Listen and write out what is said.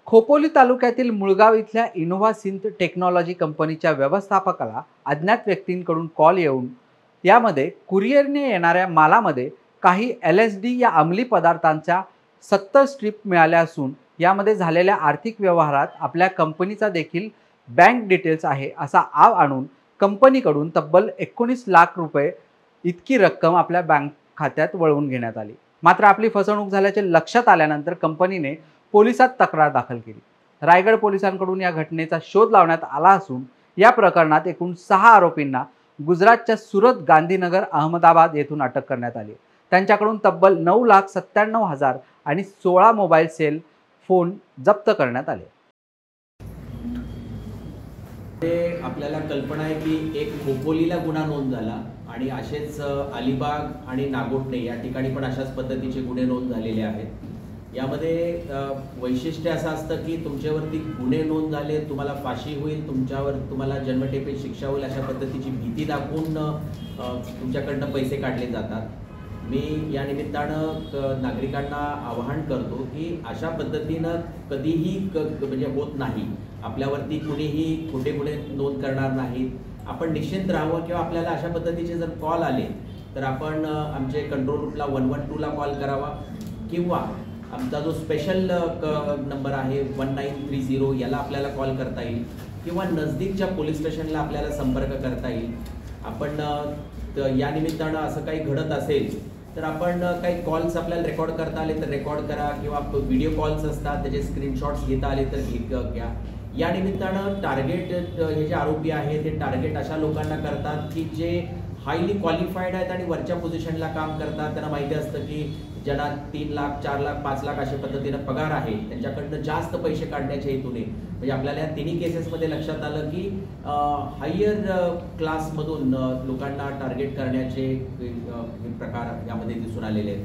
खोपोली तालुक्यातील मुळगाव इथल्या Innova synth technology कंपनीच्या व्यवस्थापकाला अज्ञात व्यक्तींकडून कॉल येऊन यामध्ये कुरिअरने येणाऱ्या मालामध्ये काही LSD या अंमली पदार्थांच्या 70 स्ट्रीप मिळाल्या असून यामध्ये झालेल्या आर्थिक व्यवहारात आपल्या कंपनीचा देखील बँक डिटेल्स आहे असा आव आणून कंपनीकडून तब्बल 19 लाख रुपये इतकी रक्कम आपल्या बँक खात्यात वळवून घेण्यात आली। मात्र आपली फसवणूक झाल्याचे लक्षात आल्यानंतर कंपनीने पोलिसात तक्रार दाखल केली। रायगड पोलिसांकडून या घटनेचा शोध लावण्यात आला असून या प्रकरणात एकूण 6 आरोपींना गुजरातच्या सुरत, गांधीनगर, अहमदाबाद येथून अटक करण्यात आली। त्यांच्याकडून तब्बल 9,97,000 आणि 16 मोबाईल सेल फोन जप्त करण्यात आले। आपल्याला कल्पना आहे की एक खोपोलीला गुन्हा नोंद झाला आणि असेच अलिबाग आणि नागोठणे या ठिकाणी पण अशाच पद्धतीचे गुन्हे नोंद झालेले आहेत। यामध्ये वैशिष्ट्य असं असतं की तुमच्यावरती गुन्हे नोंद झाले, तुम्हाला फाशी होईल, तुम्हाला जन्मठेपेची शिक्षा होईल अशा पद्धतीची भीती दाखवून तुमच्याकडनं पैसे काढले जातात। मी या निमित्तानं नागरिकांना आवाहन करतो की अशा पद्धतीनं कधीही म्हणजे होत नाही, आपल्यावरती कुणीही खोटे गुन्हे नोंद करणार नाहीत। आपण निश्चिंत राहावं किंवा आपल्याला अशा पद्धतीचे जर कॉल आले तर आपण आमचे कंट्रोल रूमला 112 ला कॉल करावा किंवा आमचा जो स्पेशल नंबर आहे 1930 याला आपल्याला कॉल करता येईल किंवा नजदीकच्या पोलीस स्टेशनला आपल्याला संपर्क करता येईल। आपण या निमित्तानं असं काही घडत असेल तर आपण काही कॉल्स आपल्याला रेकॉर्ड करता आले तर रेकॉर्ड करा किंवा व्हिडिओ कॉल्स असतात त्याचे स्क्रीनशॉट्स घेता आले तर घ्या। या निमित्तानं टार्गेट हे जे आरोपी आहेत ते टार्गेट अशा लोकांना करतात की जे हायली क्वालिफाईड आहेत आणि वरच्या पोझिशनला काम करतात। त्यांना माहिती असतं की ज्यांना 3 लाख 4 लाख 5 लाख अशा पद्धतीनं पगार आहे त्यांच्याकडनं जास्त पैसे काढण्याच्या हेतूने म्हणजे आपल्याला या तिन्ही केसेसमध्ये लक्षात आलं की हायर क्लासमधून लोकांना टार्गेट करण्याचे प्रकार यामध्ये दिसून आलेले आहेत।